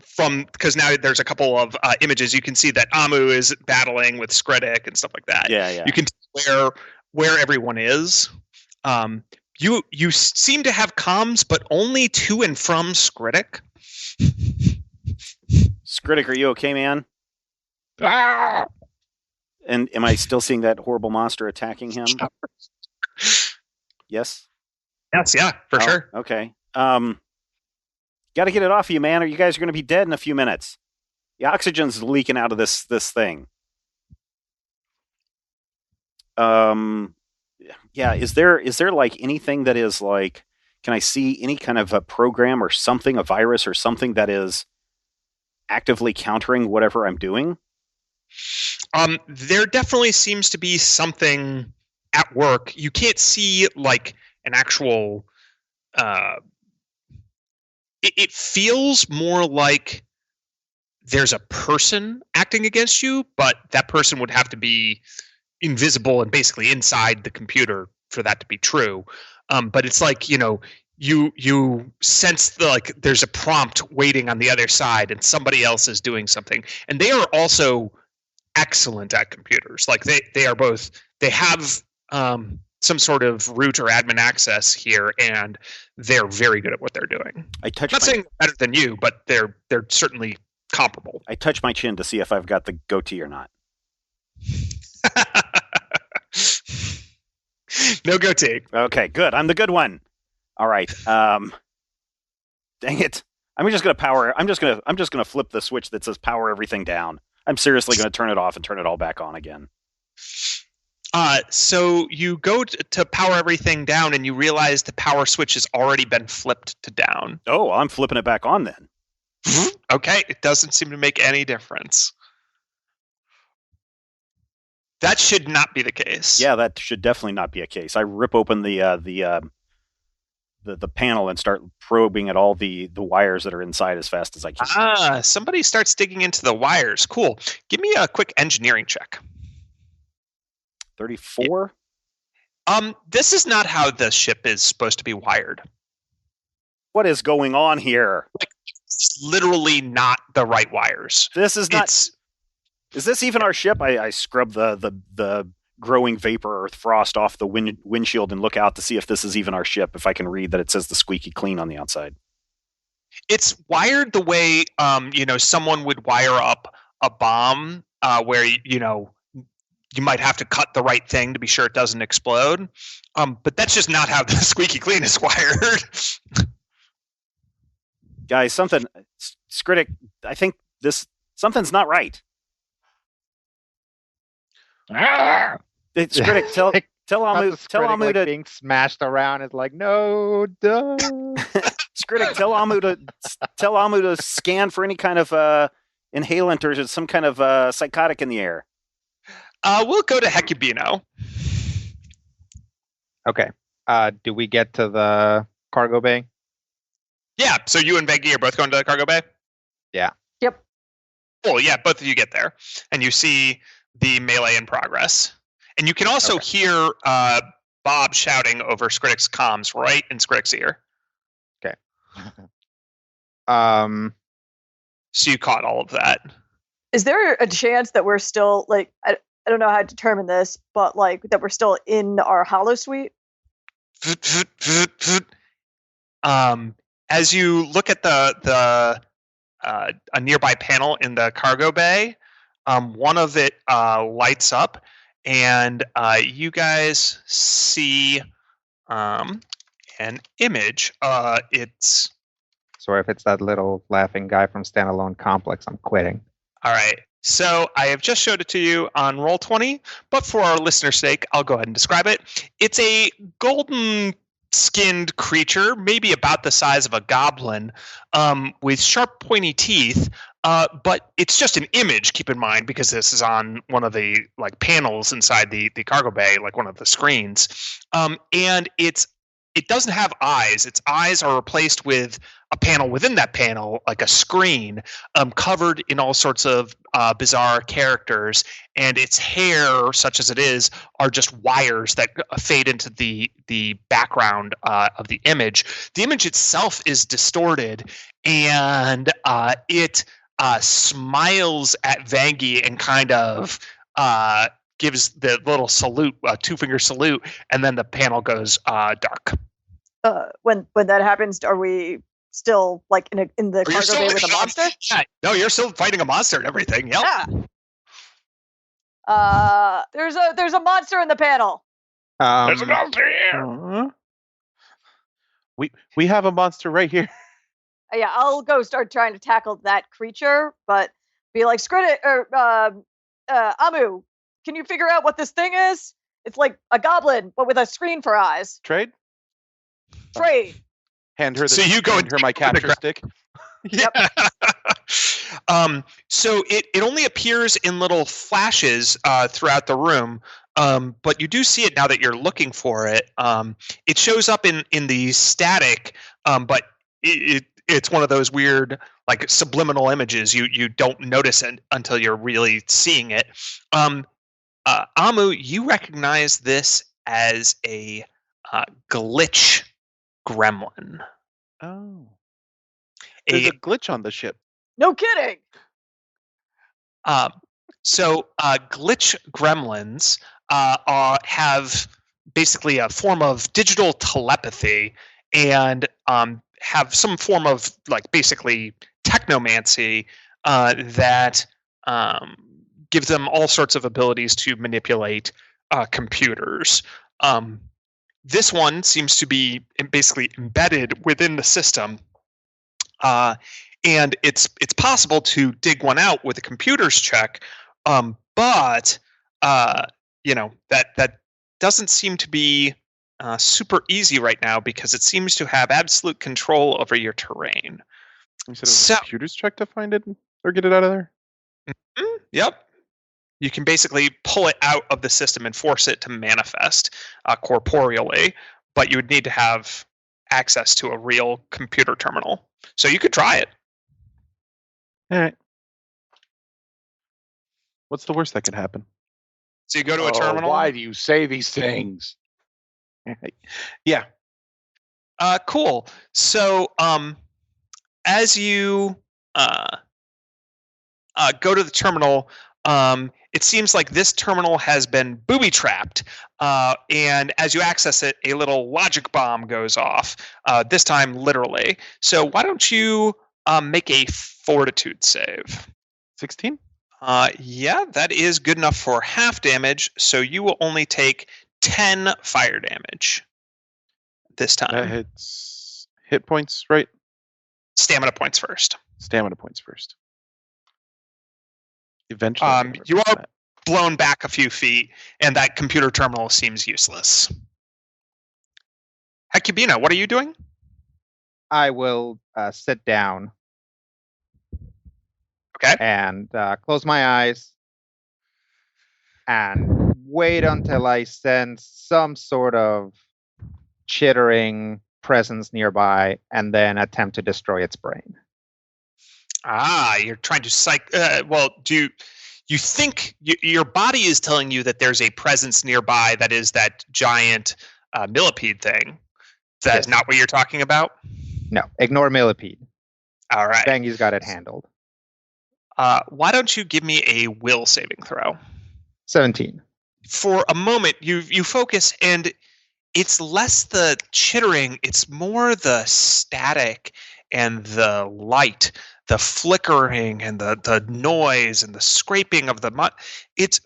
from, because now there's a couple of images. You can see that Amu is battling with Skritic and stuff like that. Yeah. You can see where everyone is. You seem to have comms, but only to and from Skritic. Skritic, are you okay, man? Ah! And am I still seeing that horrible monster attacking him? Yes? Yes, yeah, for sure. Okay. Got to get it off of you, man, or you guys are going to be dead in a few minutes. The oxygen's leaking out of this thing. Yeah, is there like anything that is like, can I see any kind of a program or something, a virus or something that is actively countering whatever I'm doing? There definitely seems to be something at work. You can't see like an actual it feels more like there's a person acting against you, but that person would have to be invisible and basically inside the computer for that to be true. But it's like, you sense like there's a prompt waiting on the other side and somebody else is doing something. And they are also excellent at computers. Like they are both, they have some sort of root or admin access here, and they're very good at what they're doing. I'm not saying better than you, but they're certainly comparable. I touch my chin to see if I've got the goatee or not. No goatee. Okay, good. I'm the good one. All right. Dang it. I'm just gonna flip the switch that says power everything down. I'm seriously gonna turn it off and turn it all back on again. So you go to power everything down and you realize the power switch has already been flipped to down. Oh, I'm flipping it back on then. Okay, it doesn't seem to make any difference. That should not be the case. Yeah, that should definitely not be a case. I rip open the panel and start probing at all the wires that are inside as fast as I can. Somebody starts digging into the wires. Cool. Give me a quick engineering check. 34? This is not how the ship is supposed to be wired. What is going on here? Like, it's literally not the right wires. This is not. Is this even our ship? I scrub the growing vapor or frost off the windshield and look out to see if this is even our ship, if I can read that it says the squeaky clean on the outside. It's wired the way someone would wire up a bomb where you might have to cut the right thing to be sure it doesn't explode. But that's just not how the squeaky clean is wired. Guys, Skritic, I think something's not right. Skritic, tell Amu to being smashed around. It's like, no, duh. Skritic, tell Amu to scan for any kind of inhalant or some kind of psychotic in the air. We'll go to Hecubino. Okay. Do we get to the cargo bay? Yeah. So you and Veggie are both going to the cargo bay? Yeah. Yep. Cool. Yeah. Both of you get there, and you see the melee in progress, and you can also hear Bob shouting over Skritic's comms right in Skritic's ear. Okay. So you caught all of that. Is there a chance that we're still like I don't know how to determine this, but like that we're still in our holo suite? As you look at a nearby panel in the cargo bay, one of it lights up, and you guys see an image. It's so if it's that little laughing guy from Standalone Complex, I'm quitting. All right. So I have just showed it to you on Roll20, but for our listener's sake, I'll go ahead and describe it. It's a golden-skinned creature, maybe about the size of a goblin, with sharp, pointy teeth. But it's just an image, keep in mind, because this is on one of the panels inside the cargo bay, like one of the screens. And it's it doesn't have eyes. Its eyes are replaced with a panel within that panel, like a screen, covered in all sorts of bizarre characters. And its hair, such as it is, are just wires that fade into the background of the image. The image itself is distorted, and it smiles at Vangie and kind of gives the little salute, a 2-finger salute, and then the panel goes dark. When that happens, are we still like in the cargo bay with a monster? Yeah, no, you're still fighting a monster and everything. Yep. Yeah. There's a monster in the panel. There's a monster here. We have a monster right here. Yeah, I'll go start trying to tackle that creature, but be like, Skrit or Amu, can you figure out what this thing is? It's like a goblin, but with a screen for eyes. Trade. Hand her my capture stick. Yeah. So it only appears in little flashes throughout the room, but you do see it now that you're looking for it. It shows up in the static, but it's one of those weird like subliminal images. You don't notice it until you're really seeing it. Amu, you recognize this as a glitch gremlin. Oh. There's a glitch on the ship. No kidding. So glitch gremlins have basically a form of digital telepathy and have some form of like basically technomancy that gives them all sorts of abilities to manipulate computers. This one seems to be basically embedded within the system, and it's possible to dig one out with a computer's check, but that doesn't seem to be super easy right now because it seems to have absolute control over your terrain. You said it was a computer's check to find it or get it out of there? Mm-hmm, yep. You can basically pull it out of the system and force it to manifest corporeally, but you would need to have access to a real computer terminal. So you could try it. All right. What's the worst that could happen? So you go to a terminal. Why do you say these things? Yeah. Cool. So as you go to the terminal, it seems like this terminal has been booby-trapped, and as you access it, a little logic bomb goes off, this time literally. So why don't you make a fortitude save? 16? Yeah, that is good enough for half damage, so you will only take 10 fire damage this time. That hits hit points, right? Stamina points first. Stamina points first. Eventually, you are blown back a few feet, and that computer terminal seems useless. Hecubina, what are you doing? I will sit down. Okay. And close my eyes and wait until I sense some sort of chittering presence nearby, and then attempt to destroy its brain. You're trying to well, do you think your body is telling you that there's a presence nearby that is that giant millipede thing? That is not what you're talking about? No, ignore millipede. All right. Bangie's got it handled. Why don't you give me a will saving throw? 17. For a moment, you focus, and it's less the chittering, it's more the static and the light, the flickering and the noise and the scraping of the mud. It's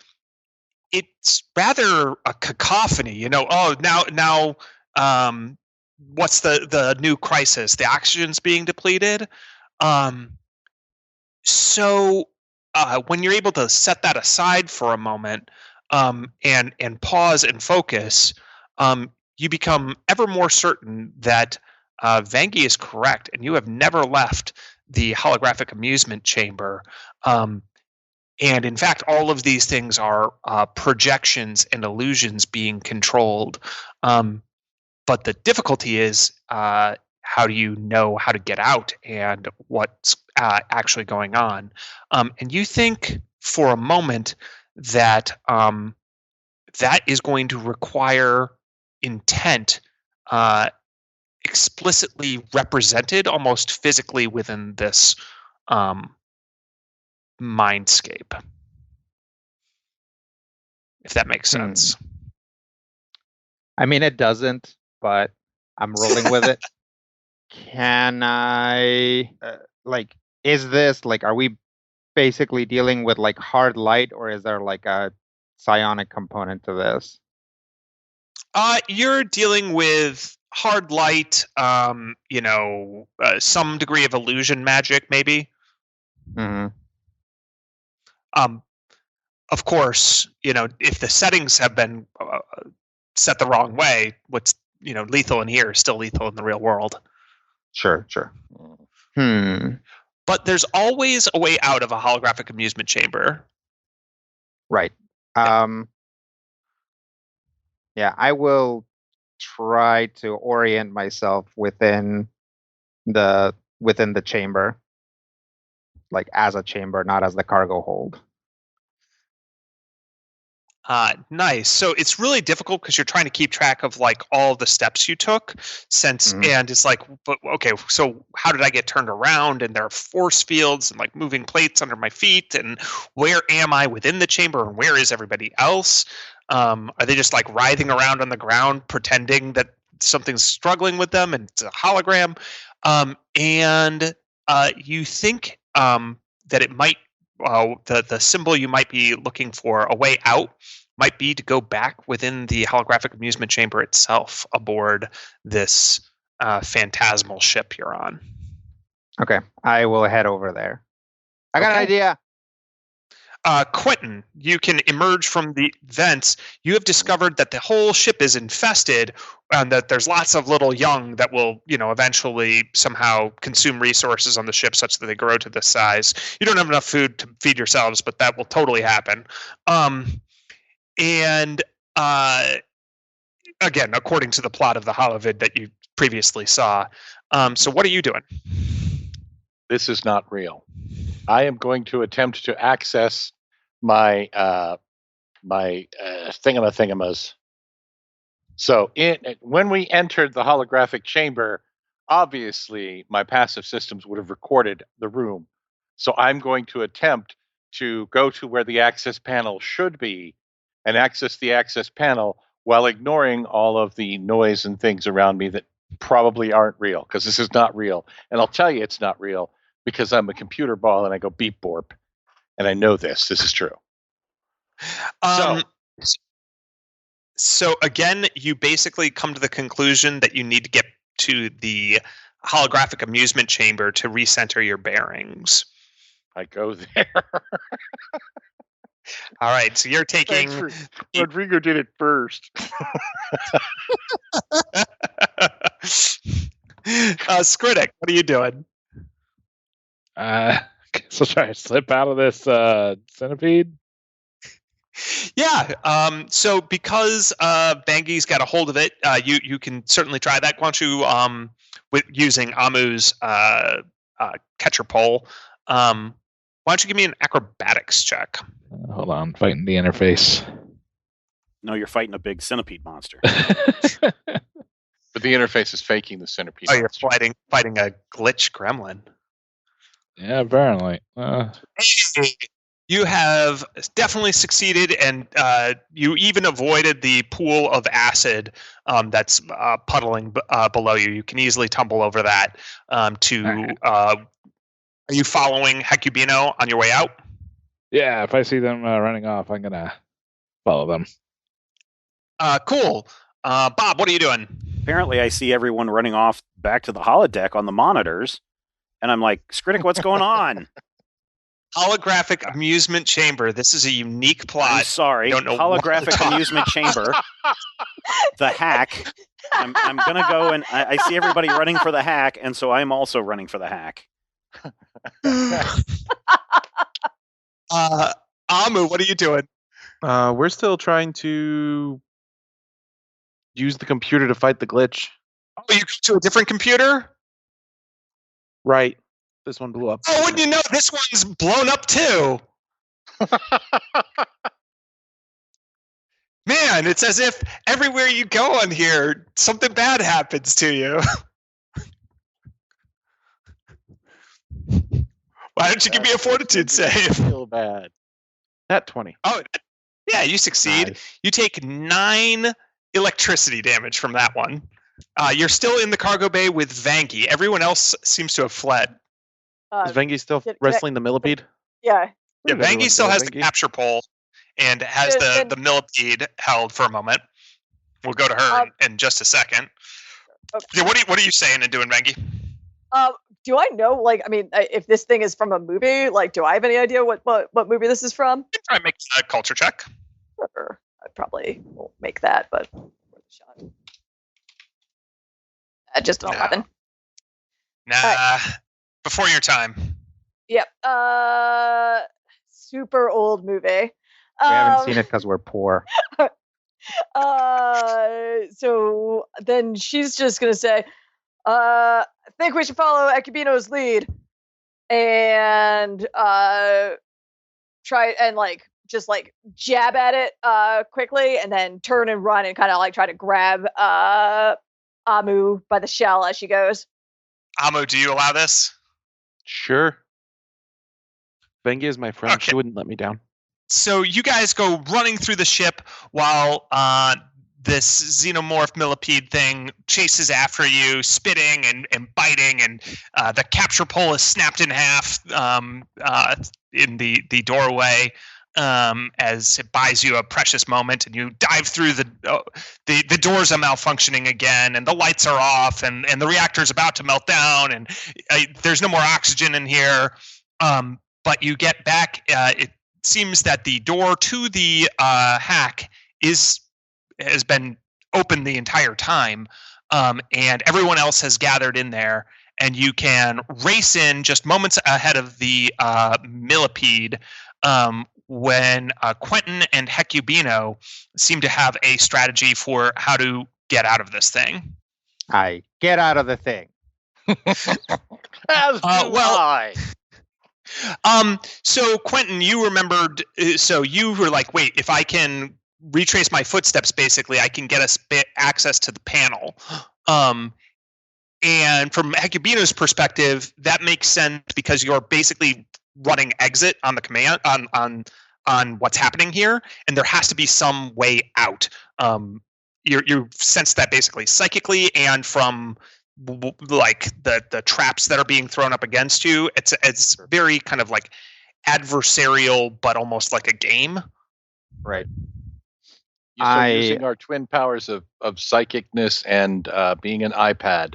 rather a cacophony, Oh, now, what's the new crisis? The oxygen's being depleted. So when you're able to set that aside for a moment, and pause and focus, you become ever more certain that Vangie is correct, and you have never left the holographic amusement chamber. And in fact, all of these things are projections and illusions being controlled. but the difficulty is how do you know how to get out and what's actually going on? And you think for a moment that that is going to require intent explicitly represented almost physically within this mindscape, if that makes sense. I mean, it doesn't, but I'm rolling with it. Can I, is this, are we basically dealing with, hard light, or is there, a psionic component to this? You're dealing with hard light, some degree of illusion magic, maybe. Mm-hmm. Of course, if the settings have been set the wrong way, what's lethal in here is still lethal in the real world. Sure. But there's always a way out of a holographic amusement chamber. Right. Yeah, I will try to orient myself within the chamber, as a chamber, not as the cargo hold. Nice. So it's really difficult because you're trying to keep track of all the steps you took and it's but okay, so how did I get turned around? And there are force fields and moving plates under my feet, and where am I within the chamber, and where is everybody else? Are they just writhing around on the ground pretending that something's struggling with them and it's a hologram? And you think that it might the symbol you might be looking for, a way out, might be to go back within the holographic amusement chamber itself aboard this phantasmal ship you're on. Okay, I will head over there. I got an idea. Quentin, you can emerge from the vents. You have discovered that the whole ship is infested and that there's lots of little young that will, eventually somehow consume resources on the ship such that they grow to this size. You don't have enough food to feed yourselves, but that will totally happen. And again, according to the plot of the holovid that you previously saw. So what are you doing? This is not real. I am going to attempt to access my thingamas. So when we entered the holographic chamber, obviously my passive systems would have recorded the room. So I'm going to attempt to go to where the access panel should be and access the access panel while ignoring all of the noise and things around me that probably aren't real, because this is not real. And I'll tell you it's not real because I'm a computer ball and I go beep borp. And I know this is true. So again, you basically come to the conclusion that you need to get to the holographic amusement chamber to recenter your bearings. I go there. All right, so you're taking... Rodrigo did it first. Skritic, what are you doing? So try to slip out of this centipede. Yeah. So because Bangi's got a hold of it, you can certainly try that. Why don't you, with using Amu's catcher pole, why don't you give me an acrobatics check? Hold on, fighting the interface. No, you're fighting a big centipede monster. But the interface is faking the centipede. Oh, you're fighting a glitch gremlin. Yeah, apparently. You have definitely succeeded, and you even avoided the pool of acid that's puddling below you. You can easily tumble over that. Are you following Hecubino on your way out? Yeah, if I see them running off, I'm going to follow them. Cool. Bob, what are you doing? Apparently, I see everyone running off back to the holodeck on the monitors, and I'm like, Skritic, what's going on? Holographic amusement chamber. This is a unique plot. I'm sorry. Holographic amusement chamber. The hack. I'm going to go and I see everybody running for the hack, and so I'm also running for the hack. Amu, what are you doing? We're still trying to use the computer to fight the glitch. Oh, you go to a different computer? Right. This one blew up. Oh, wouldn't you know, this one's blown up too. Man, it's as if everywhere you go on here, something bad happens to you. Why don't you give me a fortitude save? Feel bad. That 20. Oh, yeah, you succeed. Nice. You take 9 electricity damage from that one. You're still in the cargo bay with Vangie. Everyone else seems to have fled. Is Vengi still can I- wrestling the millipede? Yeah. Yeah, Where did everyone Vangie still go, has the Vengi? capture pole and has And- the millipede held for a moment. We'll go to her in just a second. Okay. Yeah, what are you saying and doing, Vangie? Do I know, like, I mean, if this thing is from a movie, like, do I have any idea what movie this is from? Try and make a culture check. Sure. I probably won't make that, but worth a shot. Just an No. 11. Nah, before your time. Yep. Super old movie. We haven't seen it because we're poor. So then she's just gonna say, I think we should follow Akibino's lead and try and just jab at it quickly and then turn and run and kind of try to grab Amu by the shell as she goes. Amu, do you allow this? Sure. Vengi is my friend. Okay. She wouldn't let me down. So you guys go running through the ship while this xenomorph millipede thing chases after you, spitting and biting, and the capture pole is snapped in half in the doorway as it buys you a precious moment, and you dive through the doors are malfunctioning again, and the lights are off, and the reactor's about to melt down, and there's no more oxygen in here. But you get back. It seems that the door to the hack has been open the entire time, and everyone else has gathered in there, and you can race in just moments ahead of the millipede when Quentin and Hecubino seem to have a strategy for how to get out of this thing. I get out of the thing. As do I. So Quentin, you remembered, so you were like, wait, if I can retrace my footsteps, basically, I can get us access to the panel. And from Hecubino's perspective, that makes sense because you're basically running exit on the command on what's happening here, and there has to be some way out. You sense that basically psychically and from like the traps that are being thrown up against you. It's very kind of like adversarial, but almost like a game. Right. You start using our twin powers of psychicness and being an iPad.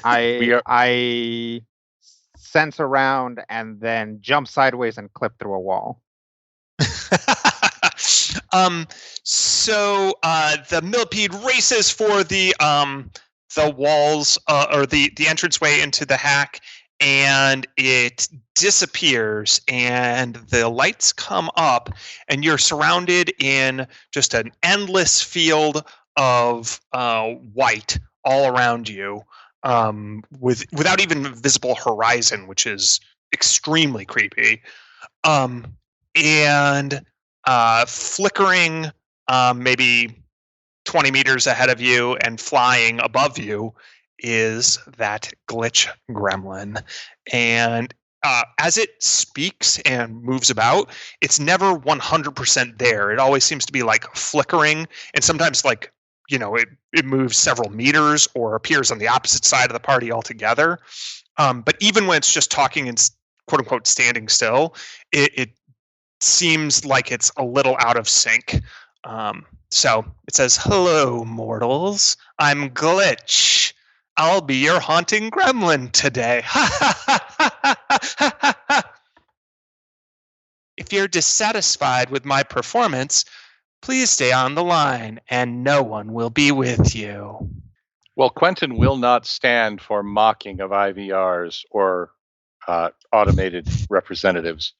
I sense around and then jump sideways and clip through a wall. So the millipede races for the walls or the entranceway into the hack, and it disappears, and the lights come up, and you're surrounded in just an endless field of white all around you, without even visible horizon, which is extremely creepy. And flickering maybe 20 meters ahead of you and flying above you is that glitch gremlin. And as it speaks and moves about, it's never 100% there. It always seems to be like flickering, and sometimes it moves several meters or appears on the opposite side of the party altogether. But even when it's just talking and quote unquote standing still, it seems like it's a little out of sync. So it says, "Hello, mortals. I'm Glitch. I'll be your haunting gremlin today." If you're dissatisfied with my performance, please stay on the line, and no one will be with you. Well, Quentin will not stand for mocking of IVRs or automated representatives.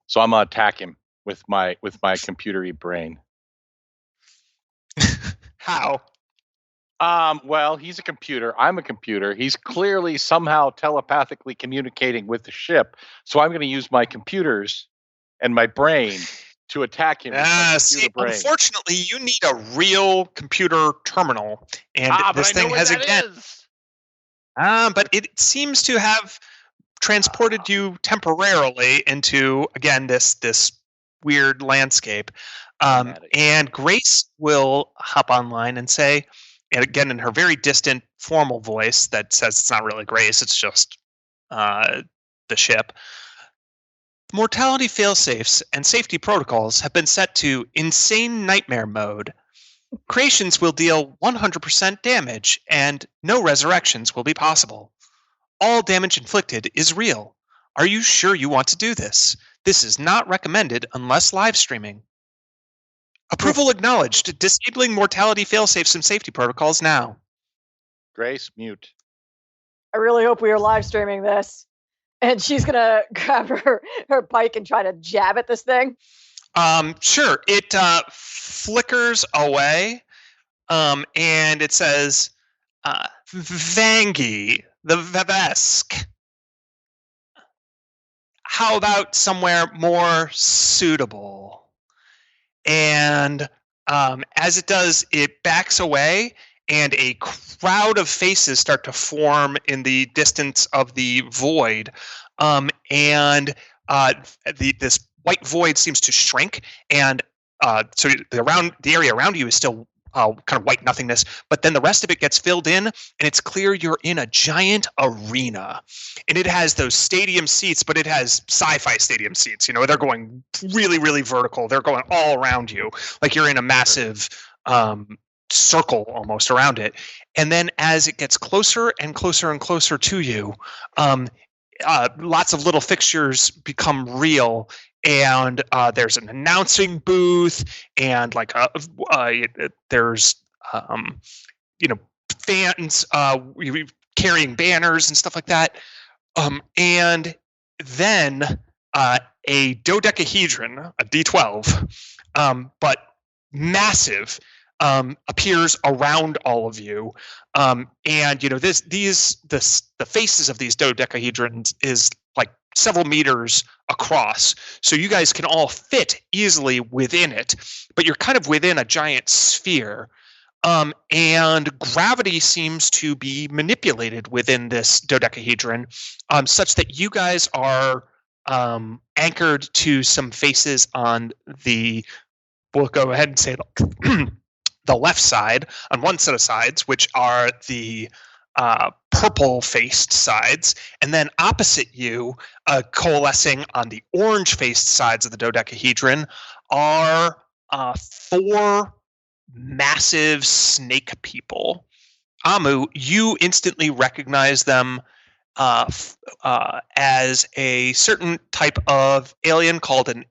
So I'm gonna attack him with my computery brain. How? Well, he's a computer. I'm a computer. He's clearly somehow telepathically communicating with the ship. So I'm going to use my computers and my brain to attack him. with my See, computer brain. unfortunately, you need a real computer terminal, and this but I know thing what has that again. is. But it seems to have transported you temporarily into again this weird landscape. Dramatic. And Grace will hop online and say, and again in her very distant, formal voice that says it's not really Grace, it's just the ship. Mortality failsafes and safety protocols have been set to insane nightmare mode. Creations will deal 100% damage, and no resurrections will be possible. All damage inflicted is real. Are you sure you want to do this? This is not recommended unless live streaming. Approval acknowledged. Disabling mortality failsafes and safety protocols now. Grace, mute. I really hope we are live streaming this. And she's gonna grab her bike and try to jab at this thing. Sure. It flickers away, and it says, Vangi, the Vevesk. How about somewhere more suitable? And as it does, it backs away, and a crowd of faces start to form in the distance of the void. This white void seems to shrink, and so the area around you is still kind of white nothingness, but then the rest of it gets filled in, and it's clear you're in a giant arena. And it has those stadium seats, but it has sci-fi stadium seats. You know, they're going really, really vertical. They're going all around you, like you're in a massive circle almost around it. And then as it gets closer and closer and closer to you, lots of little fixtures become real, and there's an announcing booth, and like there's fans carrying banners and stuff like that, and then a dodecahedron, a D12, but massive, appears around all of you, and the faces of these dodecahedrons is like several meters across, so you guys can all fit easily within it, but you're kind of within a giant sphere, and gravity seems to be manipulated within this dodecahedron, such that you guys are anchored to some faces on the, we'll go ahead and say the left side, on one set of sides, which are the purple-faced sides, and then opposite you, coalescing on the orange-faced sides of the dodecahedron, are 4 massive snake people. Amu, you instantly recognize them as a certain type of alien called an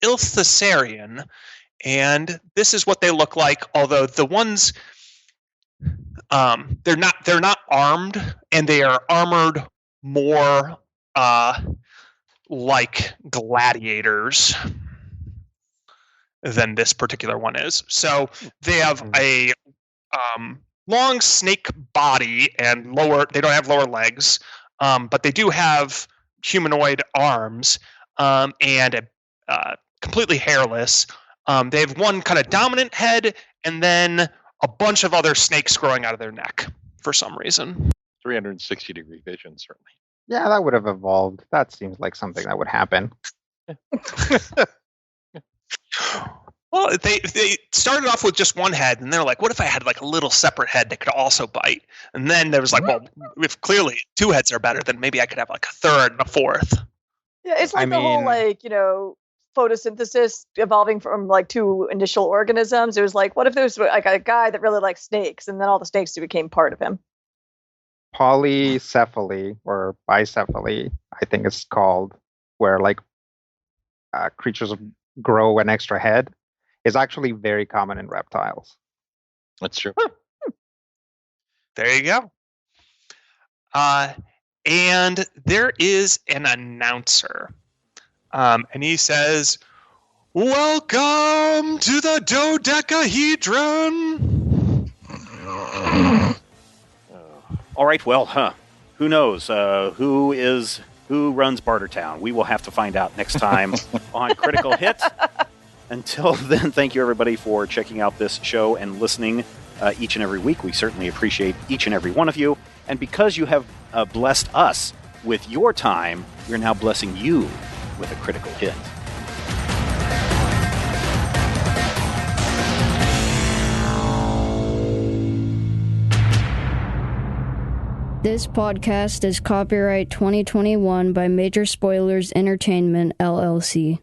Ilthasarian, and this is what they look like, although the ones they're not armed, and they are armored more like gladiators than this particular one is. So they have a long snake body and they don't have lower legs, but they do have humanoid arms, and completely hairless. They have one kind of dominant head, and then a bunch of other snakes growing out of their neck for some reason. 360-degree vision, certainly. Yeah, that would have evolved. That seems like something that would happen. Well, they started off with just one head, and they're like, what if I had like a little separate head that could also bite? And then there was like, well, if clearly 2 heads are better, then maybe I could have like a third and a fourth. Yeah, it's like whole photosynthesis evolving from like 2 initial organisms. It was like, what if there's like a guy that really likes snakes, and then all the snakes became part of him? Polycephaly or bicephaly, I think it's called, where like creatures grow an extra head, is actually very common in reptiles. That's true. There you go. And there is an announcer. And he says, welcome to the dodecahedron. All right, well, who knows? Who runs Bartertown? We will have to find out next time on Critical Hit. Until then, thank you everybody for checking out this show and listening each and every week. We certainly appreciate each and every one of you. And because you have blessed us with your time, we're now blessing you with a critical hit. This podcast is copyright 2021 by Major Spoilers Entertainment, LLC.